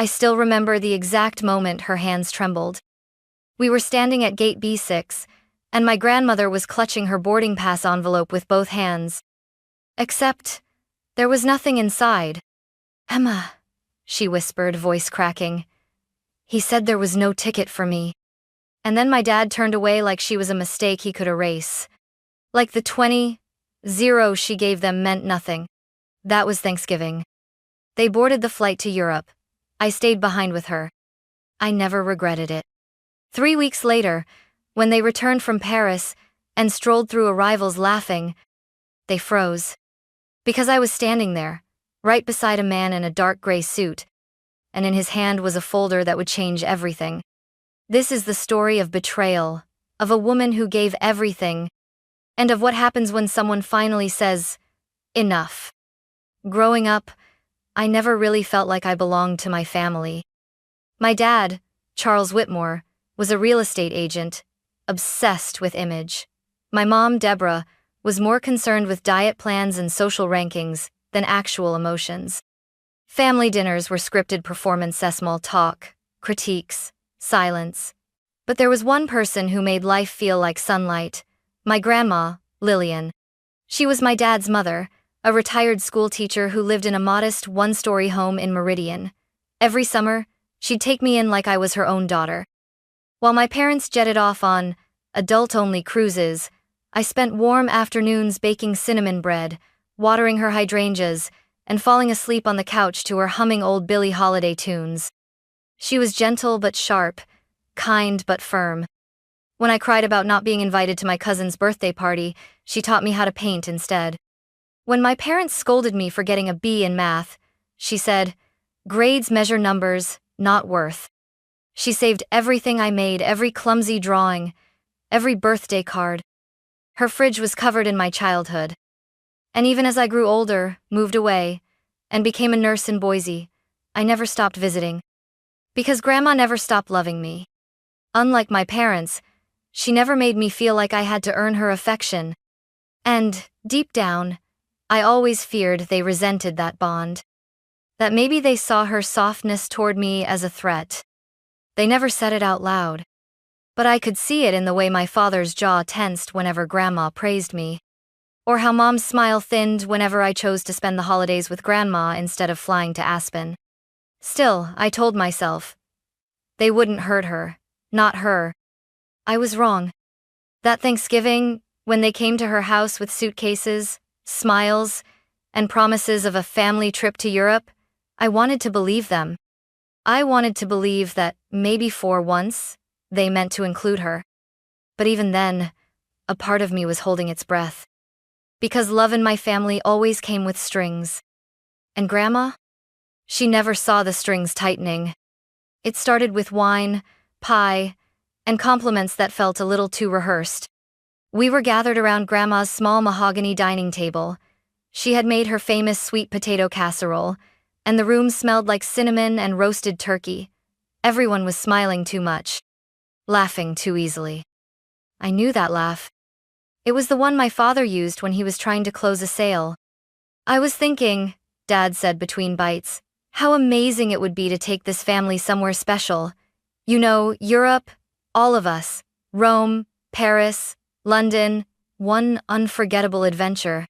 I still remember the exact moment her hands trembled. We were standing at gate B6, and my grandmother was clutching her boarding pass envelope with both hands. Except, there was nothing inside. "Emma," she whispered, voice cracking. "He said there was no ticket for me." And then my dad turned away like she was a mistake he could erase. Like the 20 she gave them meant nothing. That was Thanksgiving. They boarded the flight to Europe. I stayed behind with her. I never regretted it. 3 weeks later, when they returned from Paris and strolled through arrivals laughing, they froze. Because I was standing there, right beside a man in a dark gray suit, and in his hand was a folder that would change everything. This is the story of betrayal, of a woman who gave everything, and of what happens when someone finally says, enough. Growing up, I never really felt like I belonged to my family. My dad, Charles Whitmore, was a real estate agent, obsessed with image. My mom, Deborah, was more concerned with diet plans and social rankings than actual emotions. Family dinners were scripted performance-small talk, critiques, silence. But there was one person who made life feel like sunlight, my grandma, Lillian. She was my dad's mother, a retired school teacher who lived in a modest one-story home in Meridian. Every summer, she'd take me in like I was her own daughter. While my parents jetted off on adult-only cruises, I spent warm afternoons baking cinnamon bread, watering her hydrangeas, and falling asleep on the couch to her humming old Billie Holiday tunes. She was gentle but sharp, kind but firm. When I cried about not being invited to my cousin's birthday party, she taught me how to paint instead. When my parents scolded me for getting a B in math, she said, "Grades measure numbers, not worth." She saved everything I made, every clumsy drawing, every birthday card. Her fridge was covered in my childhood. And even as I grew older, moved away, and became a nurse in Boise, I never stopped visiting. Because Grandma never stopped loving me. Unlike my parents, she never made me feel like I had to earn her affection. And, deep down, I always feared they resented that bond. That maybe they saw her softness toward me as a threat. They never said it out loud. But I could see it in the way my father's jaw tensed whenever Grandma praised me. Or how Mom's smile thinned whenever I chose to spend the holidays with Grandma instead of flying to Aspen. Still, I told myself, they wouldn't hurt her, not her. I was wrong. That Thanksgiving, when they came to her house with suitcases, smiles, and promises of a family trip to Europe, I wanted to believe them. I wanted to believe that, maybe for once, they meant to include her. But even then, a part of me was holding its breath. Because love in my family always came with strings. And Grandma? She never saw the strings tightening. It started with wine, pie, and compliments that felt a little too rehearsed. We were gathered around Grandma's small mahogany dining table. She had made her famous sweet potato casserole, and the room smelled like cinnamon and roasted turkey. Everyone was smiling too much, laughing too easily. I knew that laugh. It was the one my father used when he was trying to close a sale. "I was thinking," Dad said between bites, "how amazing it would be to take this family somewhere special. You know, Europe, all of us, Rome, Paris, London, one unforgettable adventure."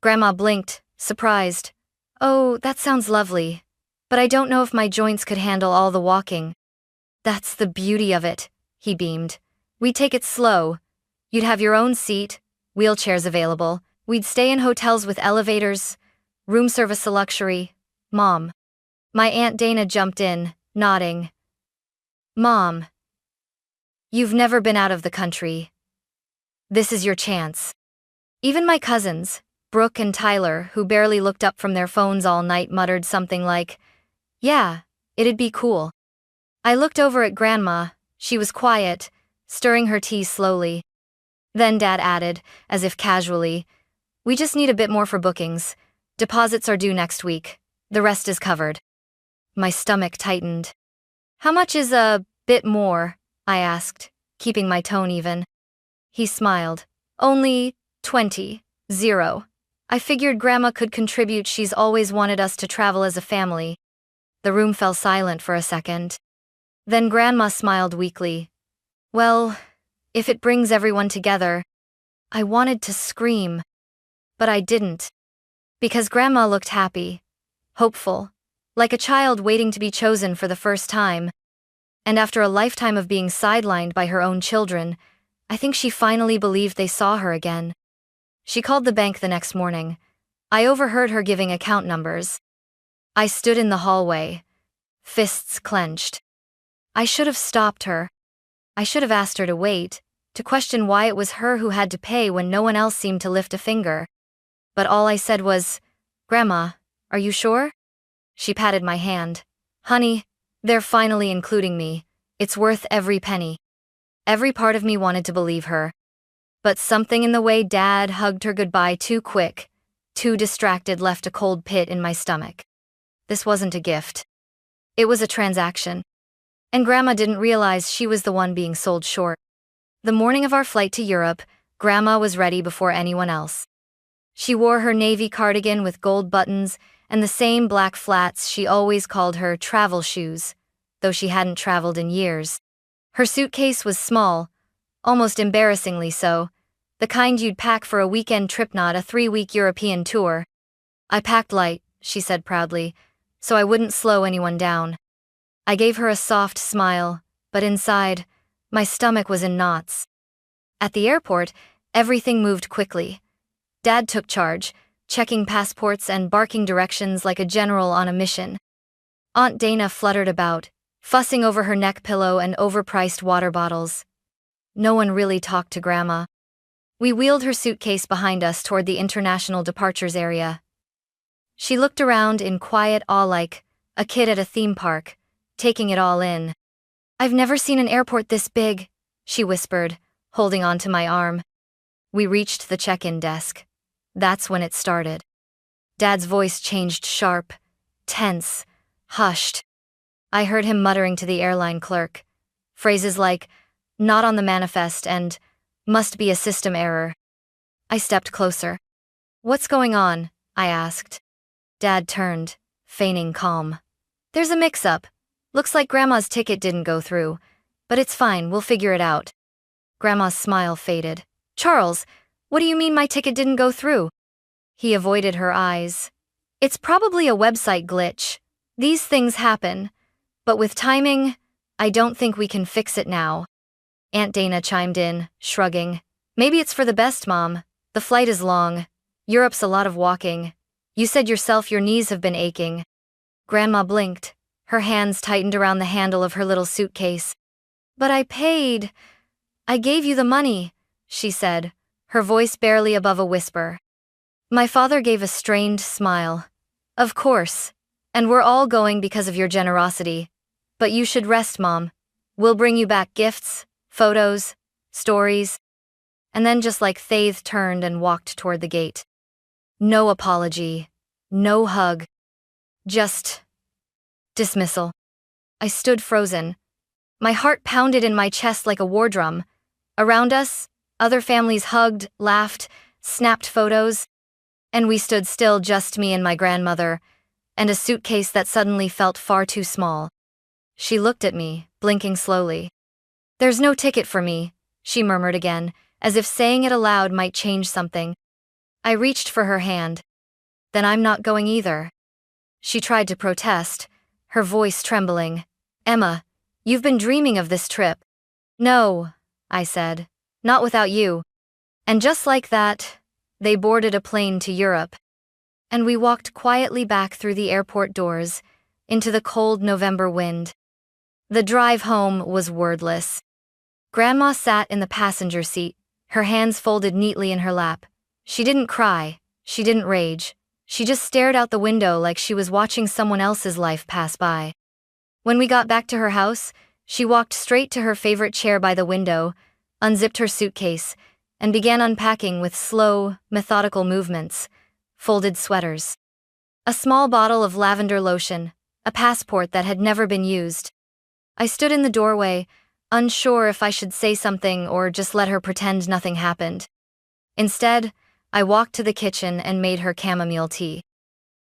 Grandma blinked, surprised. "Oh, that sounds lovely. But I don't know if my joints could handle all the walking." "That's the beauty of it," he beamed. "We'd take it slow. You'd have your own seat, wheelchairs available. We'd stay in hotels with elevators, room service a luxury. Mom." My Aunt Dana jumped in, nodding. "Mom, you've never been out of the country. This is your chance." Even my cousins, Brooke and Tyler, who barely looked up from their phones all night, muttered something like, "Yeah, it'd be cool." I looked over at Grandma. She was quiet, stirring her tea slowly. Then Dad added, as if casually, "We just need a bit more for bookings. Deposits are due next week. The rest is covered." My stomach tightened. "How much is a bit more?" I asked, keeping my tone even. He smiled. "Only 20. I figured Grandma could contribute. She's always wanted us to travel as a family." The room fell silent for a second. Then Grandma smiled weakly. Well, if it brings everyone together. I wanted to scream. But I didn't. Because Grandma looked happy, hopeful, like a child waiting to be chosen for the first time. And after a lifetime of being sidelined by her own children, I think she finally believed they saw her again. She called the bank the next morning. I overheard her giving account numbers. I stood in the hallway, fists clenched. I should have stopped her. I should have asked her to wait, to question why it was her who had to pay when no one else seemed to lift a finger. But all I said was, "Grandma, are you sure?" She patted my hand. "Honey, they're finally including me. It's worth every penny." Every part of me wanted to believe her. But something in the way Dad hugged her goodbye too quick, too distracted, left a cold pit in my stomach. This wasn't a gift. It was a transaction. And Grandma didn't realize she was the one being sold short. The morning of our flight to Europe, Grandma was ready before anyone else. She wore her navy cardigan with gold buttons and the same black flats she always called her travel shoes, though she hadn't traveled in years. Her suitcase was small, almost embarrassingly so, the kind you'd pack for a weekend trip, not a 3-week European tour. "I packed light," she said proudly, "so I wouldn't slow anyone down." I gave her a soft smile, but inside, my stomach was in knots. At the airport, everything moved quickly. Dad took charge, checking passports and barking directions like a general on a mission. Aunt Dana fluttered about, fussing over her neck pillow and overpriced water bottles. No one really talked to Grandma. We wheeled her suitcase behind us toward the international departures area. She looked around in quiet awe like a kid at a theme park, taking it all in. "I've never seen an airport this big," she whispered, holding onto my arm. We reached the check-in desk. That's when it started. Dad's voice changed sharp, tense, hushed. I heard him muttering to the airline clerk. Phrases like, "not on the manifest" and "must be a system error." I stepped closer. "What's going on?" I asked. Dad turned, feigning calm. "There's a mix-up. Looks like Grandma's ticket didn't go through, but it's fine, we'll figure it out." Grandma's smile faded. "Charles, what do you mean my ticket didn't go through?" He avoided her eyes. "It's probably a website glitch. These things happen. But with timing, I don't think we can fix it now." Aunt Dana chimed in, shrugging. "Maybe it's for the best, Mom. The flight is long. Europe's a lot of walking. You said yourself your knees have been aching." Grandma blinked. Her hands tightened around the handle of her little suitcase. "But I paid. I gave you the money," she said, her voice barely above a whisper. My father gave a strained smile. "Of course. And we're all going because of your generosity. But you should rest, Mom. We'll bring you back gifts, photos, stories." And then just like Faith turned and walked toward the gate. No apology, no hug. Just dismissal. I stood frozen. My heart pounded in my chest like a war drum. Around us, other families hugged, laughed, snapped photos. And we stood still, just me and my grandmother, and a suitcase that suddenly felt far too small. She looked at me, blinking slowly. "There's no ticket for me," she murmured again, as if saying it aloud might change something. I reached for her hand. "Then I'm not going either." She tried to protest, her voice trembling. "Emma, you've been dreaming of this trip." "No," I said, "not without you." And just like that, they boarded a plane to Europe. And we walked quietly back through the airport doors, into the cold November wind. The drive home was wordless. Grandma sat in the passenger seat, her hands folded neatly in her lap. She didn't cry, she didn't rage. She just stared out the window like she was watching someone else's life pass by. When we got back to her house, she walked straight to her favorite chair by the window, unzipped her suitcase, and began unpacking with slow, methodical movements. Folded sweaters. A small bottle of lavender lotion, a passport that had never been used. I stood in the doorway, unsure if I should say something or just let her pretend nothing happened. Instead, I walked to the kitchen and made her chamomile tea.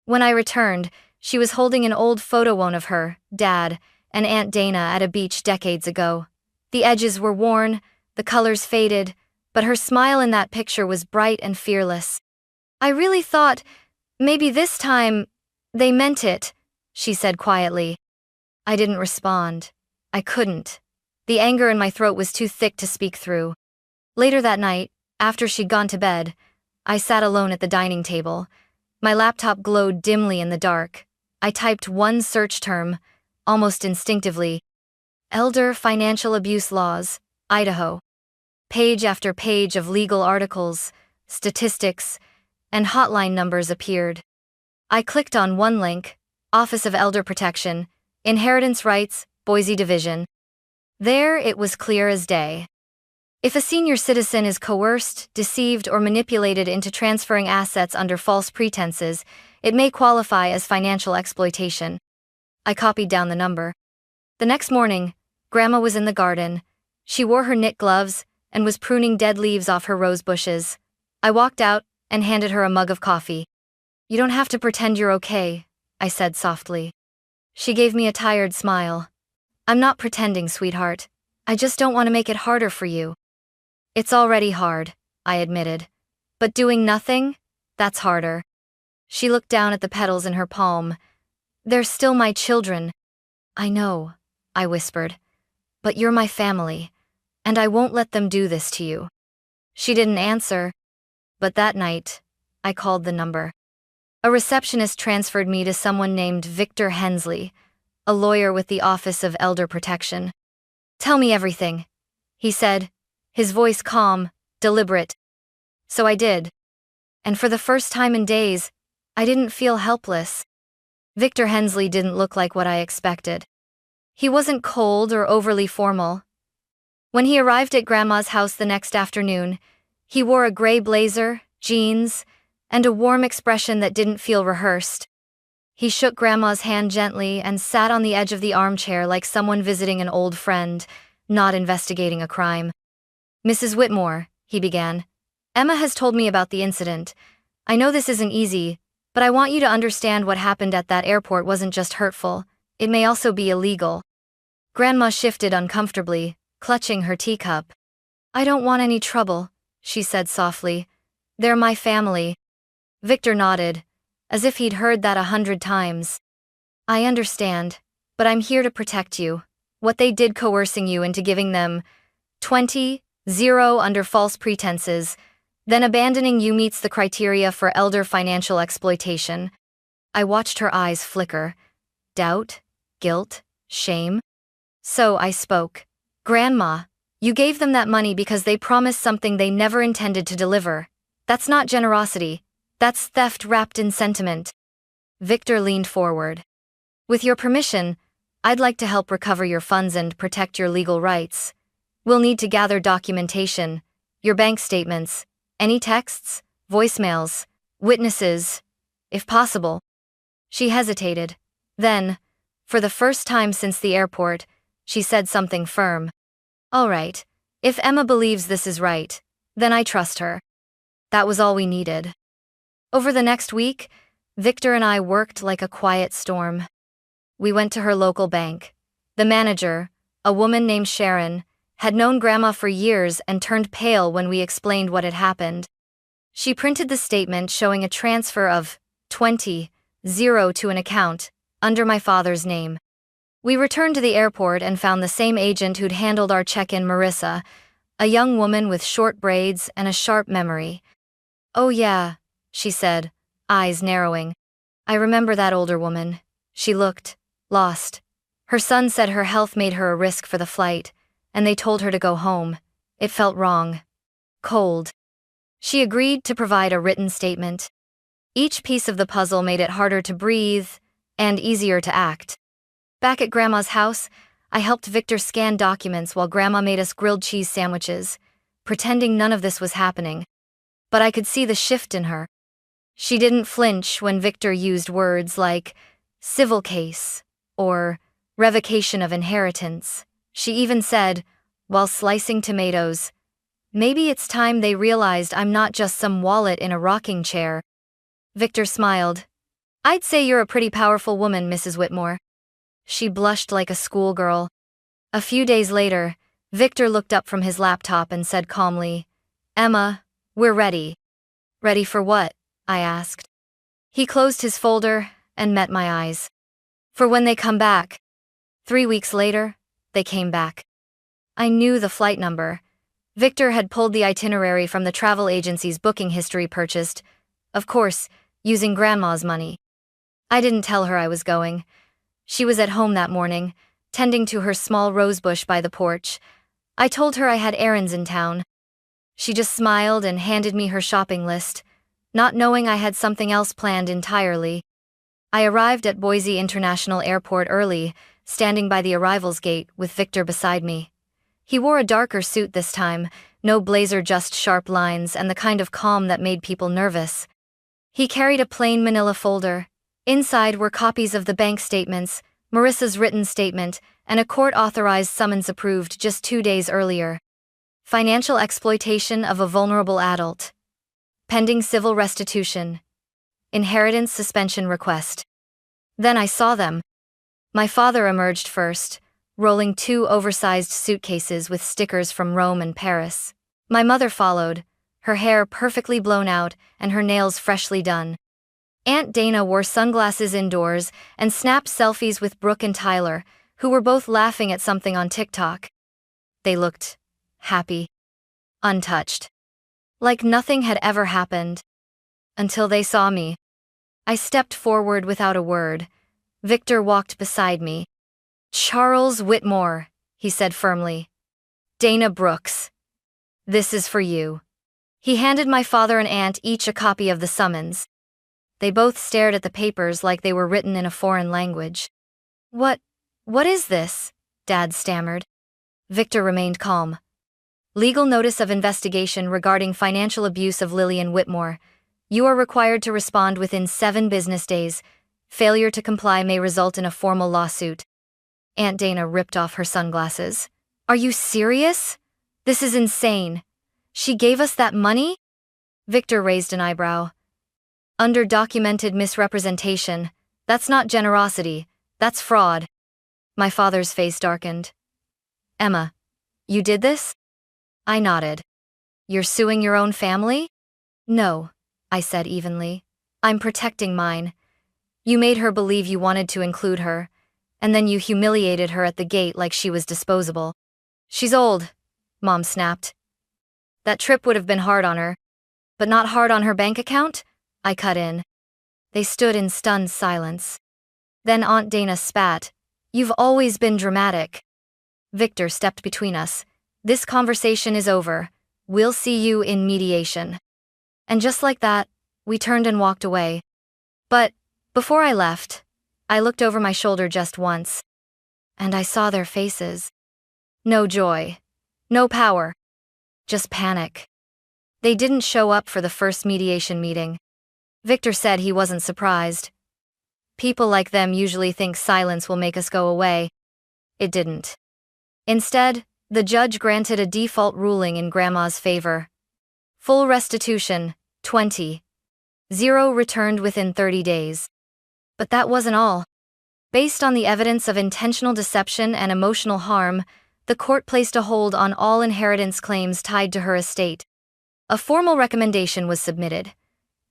When I returned, She was holding an old photo of her, Dad, and Aunt Dana at a beach decades ago. The edges were worn, the colors faded, but her smile in that picture was bright and fearless. "I really thought, maybe this time, they meant it," she said quietly. I didn't respond. I couldn't. The anger in my throat was too thick to speak through. Later that night, after she'd gone to bed, I sat alone at the dining table. My laptop glowed dimly in the dark. I typed one search term, almost instinctively: Elder Financial Abuse Laws, Idaho. Page after page of legal articles, statistics, and hotline numbers appeared. I clicked on one link: Office of Elder Protection, Inheritance Rights, Boise Division. There it was clear as day. If a senior citizen is coerced, deceived, or manipulated into transferring assets under false pretenses, it may qualify as financial exploitation. I copied down the number. The next morning, Grandma was in the garden. She wore her knit gloves and was pruning dead leaves off her rose bushes. I walked out and handed her a mug of coffee. "You don't have to pretend you're okay," I said softly. She gave me a tired smile. "I'm not pretending, sweetheart. I just don't want to make it harder for you." "It's already hard," I admitted. "But doing nothing? That's harder." She looked down at the petals in her palm. "They're still my children." "I know," I whispered. "But you're my family, and I won't let them do this to you." She didn't answer. But that night, I called the number. A receptionist transferred me to someone named Victor Hensley, a lawyer with the Office of Elder Protection. "Tell me everything," he said, his voice calm, deliberate. So I did. And for the first time in days, I didn't feel helpless. Victor Hensley didn't look like what I expected. He wasn't cold or overly formal. When he arrived at Grandma's house the next afternoon, he wore a gray blazer, jeans, and a warm expression that didn't feel rehearsed. He shook Grandma's hand gently and sat on the edge of the armchair like someone visiting an old friend, not investigating a crime. "Mrs. Whitmore," he began, "Emma has told me about the incident. I know this isn't easy, but I want you to understand what happened at that airport wasn't just hurtful, it may also be illegal." Grandma shifted uncomfortably, clutching her teacup. "I don't want any trouble," she said softly. "They're my family." Victor nodded, as if he'd heard that 100 times. "I understand, but I'm here to protect you. What they did coercing you into giving them 20,000 under false pretenses, then abandoning you meets the criteria for elder financial exploitation." I watched her eyes flicker. Doubt? Guilt? Shame? So I spoke. "Grandma, you gave them that money because they promised something they never intended to deliver. That's not generosity. That's theft wrapped in sentiment." Victor leaned forward. "With your permission, I'd like to help recover your funds and protect your legal rights. We'll need to gather documentation, your bank statements, any texts, voicemails, witnesses, if possible." She hesitated. Then, for the first time since the airport, she said something firm. "All right, if Emma believes this is right, then I trust her." That was all we needed. Over the next week, Victor and I worked like a quiet storm. We went to her local bank. The manager, a woman named Sharon, had known Grandma for years and turned pale when we explained what had happened. She printed the statement showing a transfer of 20,000 to an account under my father's name. We returned to the airport and found the same agent who'd handled our check-in, Marissa, a young woman with short braids and a sharp memory. "Oh yeah," she said, eyes narrowing. "I remember that older woman. She looked lost. Her son said her health made her a risk for the flight, and they told her to go home. It felt wrong. Cold." She agreed to provide a written statement. Each piece of the puzzle made it harder to breathe and easier to act. Back at Grandma's house, I helped Victor scan documents while Grandma made us grilled cheese sandwiches, pretending none of this was happening. But I could see the shift in her. She didn't flinch when Victor used words like civil case or revocation of inheritance. She even said, while slicing tomatoes, "Maybe it's time they realized I'm not just some wallet in a rocking chair." Victor smiled. I'd say you're a pretty powerful woman, Mrs. Whitmore. She blushed like a schoolgirl. A few days later, Victor looked up from his laptop and said calmly, "Emma, we're ready." "Ready for what?" I asked. He closed his folder and met my eyes. "For when they come back." 3 weeks later, they came back. I knew the flight number. Victor had pulled the itinerary from the travel agency's booking history purchased, of course, using Grandma's money. I didn't tell her I was going. She was at home that morning, tending to her small rosebush by the porch. I told her I had errands in town. She just smiled and handed me her shopping list, not knowing I had something else planned entirely. I arrived at Boise International Airport early, standing by the arrivals gate with Victor beside me. He wore a darker suit this time, no blazer, just sharp lines and the kind of calm that made people nervous. He carried a plain manila folder. Inside were copies of the bank statements, Marissa's written statement, and a court-authorized summons approved just 2 days earlier. Financial exploitation of a vulnerable adult. Pending civil restitution. Inheritance suspension request. Then I saw them. My father emerged first, rolling 2 oversized suitcases with stickers from Rome and Paris. My mother followed, her hair perfectly blown out and her nails freshly done. Aunt Dana wore sunglasses indoors and snapped selfies with Brooke and Tyler, who were both laughing at something on TikTok. They looked happy, untouched, like nothing had ever happened. Until they saw me. I stepped forward without a word. Victor walked beside me. "Charles Whitmore," he said firmly. "Dana Brooks. This is for you." He handed my father and aunt each a copy of the summons. They both stared at the papers like they were written in a foreign language. What is this?" Dad stammered. Victor remained calm. "Legal notice of investigation regarding financial abuse of Lillian Whitmore. You are required to respond within 7 business days. Failure to comply may result in a formal lawsuit." Aunt Dana ripped off her sunglasses. "Are you serious? This is insane. She gave us that money?" Victor raised an eyebrow. "Under documented misrepresentation, that's not generosity, that's fraud." My father's face darkened. "Emma, you did this?" I nodded. "You're suing your own family?" "No," I said evenly. "I'm protecting mine. You made her believe you wanted to include her, and then you humiliated her at the gate like she was disposable." "She's old," Mom snapped. "That trip would have been hard on her." "But not hard on her bank account?" I cut in. They stood in stunned silence. Then Aunt Dana spat. "You've always been dramatic." Victor stepped between us. "This conversation is over. We'll see you in mediation." And just like that, we turned and walked away. But before I left, I looked over my shoulder just once. And I saw their faces. No joy. No power. Just panic. They didn't show up for the first mediation meeting. Victor said he wasn't surprised. People like them usually think silence will make us go away. It didn't. Instead, the judge granted a default ruling in Grandma's favor. Full restitution, 20. 0 returned within 30 days. But that wasn't all. Based on the evidence of intentional deception and emotional harm, the court placed a hold on all inheritance claims tied to her estate. A formal recommendation was submitted.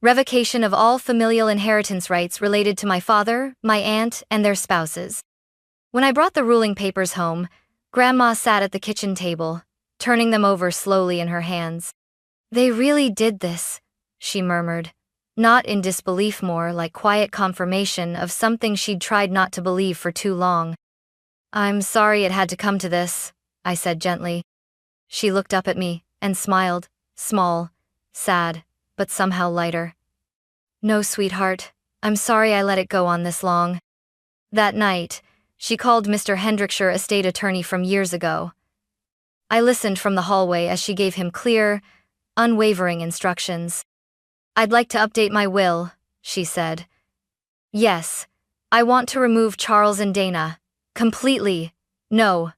Revocation of all familial inheritance rights related to my father, my aunt, and their spouses. When I brought the ruling papers home, Grandma sat at the kitchen table, turning them over slowly in her hands. "They really did this," she murmured, not in disbelief, more like quiet confirmation of something she'd tried not to believe for too long. "I'm sorry it had to come to this," I said gently. She looked up at me and smiled, small, sad, but somehow lighter. "No, sweetheart, I'm sorry I let it go on this long." That night, she called Mr. Hendrickshire, estate attorney from years ago. I listened from the hallway as she gave him clear, unwavering instructions. "I'd like to update my will," she said. "Yes, I want to remove Charles and Dana. Completely. No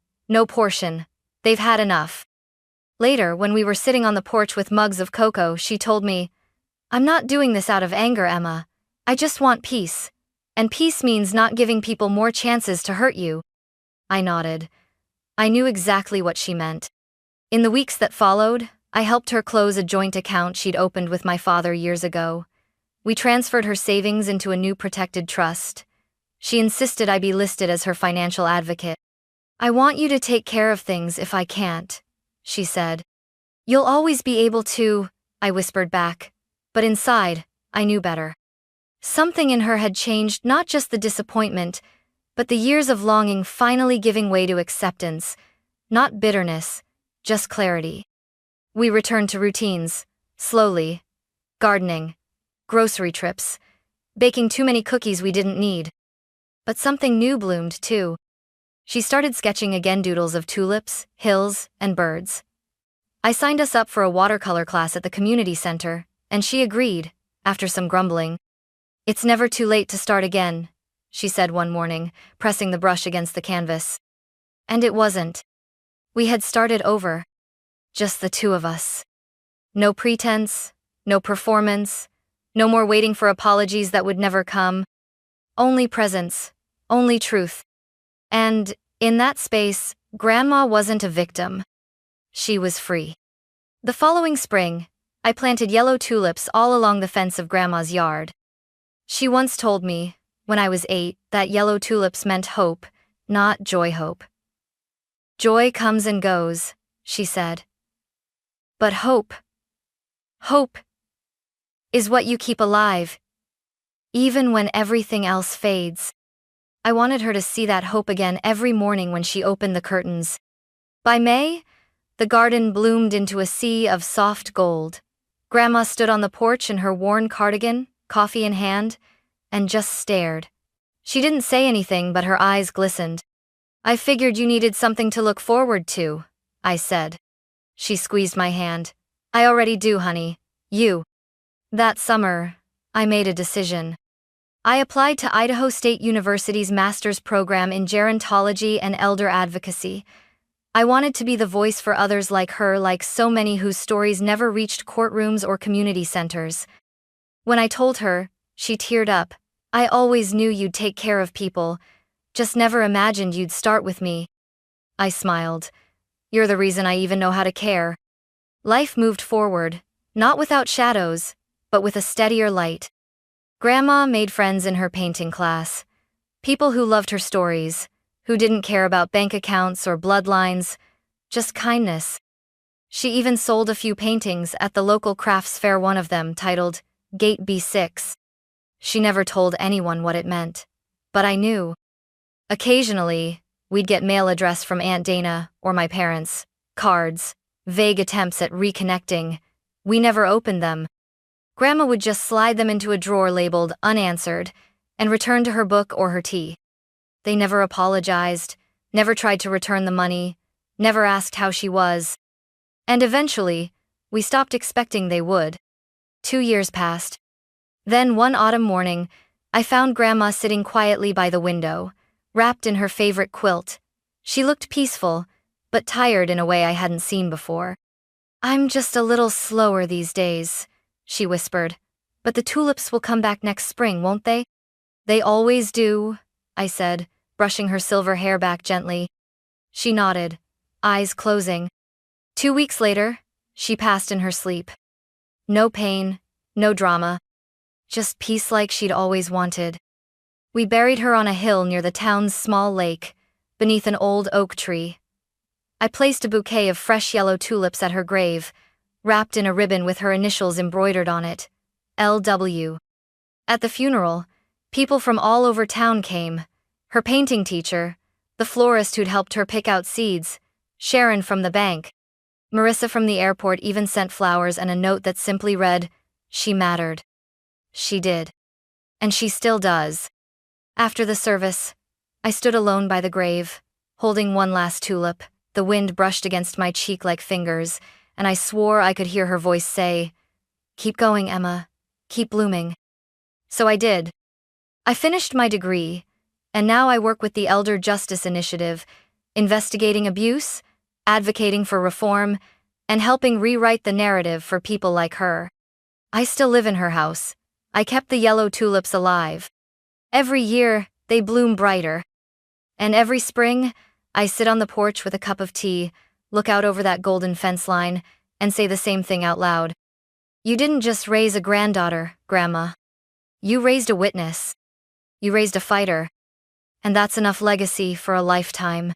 portion. They've had enough." Later, when we were sitting on the porch with mugs of cocoa, she told me, "I'm not doing this out of anger, Emma. I just want peace. And peace means not giving people more chances to hurt you. I nodded. I knew exactly what she meant. In the weeks that followed, I helped her close a joint account she'd opened with my father years ago. We transferred her savings into a new protected trust. She insisted I be listed as her financial advocate. I want you to take care of things if I can't, she said. You'll always be able to, I whispered back. But inside, I knew better. Something in her had changed, not just the disappointment, but the years of longing finally giving way to acceptance, not bitterness, just clarity. We returned to routines, slowly. Gardening, grocery trips, baking too many cookies we didn't need. But something new bloomed, too. She started sketching again, doodles of tulips, hills, and birds. I signed us up for a watercolor class at the community center, and she agreed, after some grumbling. It's never too late to start again, she said one morning, pressing the brush against the canvas. And it wasn't. We had started over. Just the two of us. No pretense, no performance, no more waiting for apologies that would never come. Only presence, only truth. And, in that space, Grandma wasn't a victim. She was free. The following spring, I planted yellow tulips all along the fence of Grandma's yard. She once told me, when I was 8, that yellow tulips meant hope, not joy hope. Joy comes and goes, she said. But hope is what you keep alive, even when everything else fades. I wanted her to see that hope again every morning when she opened the curtains. By May, the garden bloomed into a sea of soft gold. Grandma stood on the porch in her worn cardigan, coffee in hand, and just stared. She didn't say anything, but her eyes glistened. I figured you needed something to look forward to, I said. She squeezed my hand. I already do, honey. You. That summer, I made a decision. I applied to Idaho State University's master's program in gerontology and elder advocacy. I wanted to be the voice for others like her, like so many whose stories never reached courtrooms or community centers. When I told her, she teared up. I always knew you'd take care of people, just never imagined you'd start with me. I smiled. You're the reason I even know how to care. Life moved forward, not without shadows, but with a steadier light. Grandma made friends in her painting class. People who loved her stories, who didn't care about bank accounts or bloodlines, just kindness. She even sold a few paintings at the local crafts fair, one of them titled Gate B6. She never told anyone what it meant, but I knew. Occasionally, we'd get mail addressed from Aunt Dana or my parents, cards, vague attempts at reconnecting. We never opened them. Grandma would just slide them into a drawer labeled unanswered and return to her book or her tea. They never apologized, never tried to return the money, never asked how she was. And eventually, we stopped expecting they would. 2 years passed. Then one autumn morning, I found Grandma sitting quietly by the window, wrapped in her favorite quilt. She looked peaceful, but tired in a way I hadn't seen before. I'm just a little slower these days, she whispered. But the tulips will come back next spring, won't they? They always do, I said, brushing her silver hair back gently. She nodded, eyes closing. 2 weeks later, she passed in her sleep. No pain, no drama. Just peace like she'd always wanted. We buried her on a hill near the town's small lake, beneath an old oak tree. I placed a bouquet of fresh yellow tulips at her grave, wrapped in a ribbon with her initials embroidered on it, L.W. At the funeral, people from all over town came. Her painting teacher, the florist who'd helped her pick out seeds, Sharon from the bank. Marissa from the airport even sent flowers and a note that simply read, "She mattered." She did. And she still does. After the service, I stood alone by the grave, holding one last tulip. The wind brushed against my cheek like fingers, and I swore I could hear her voice say, "Keep going, Emma. Keep blooming." So I did. I finished my degree, and now I work with the Elder Justice Initiative, investigating abuse, advocating for reform, and helping rewrite the narrative for people like her. I still live in her house. I kept the yellow tulips alive. Every year, they bloom brighter. And every spring, I sit on the porch with a cup of tea, look out over that golden fence line, and say the same thing out loud. You didn't just raise a granddaughter, Grandma. You raised a witness. You raised a fighter. And that's enough legacy for a lifetime.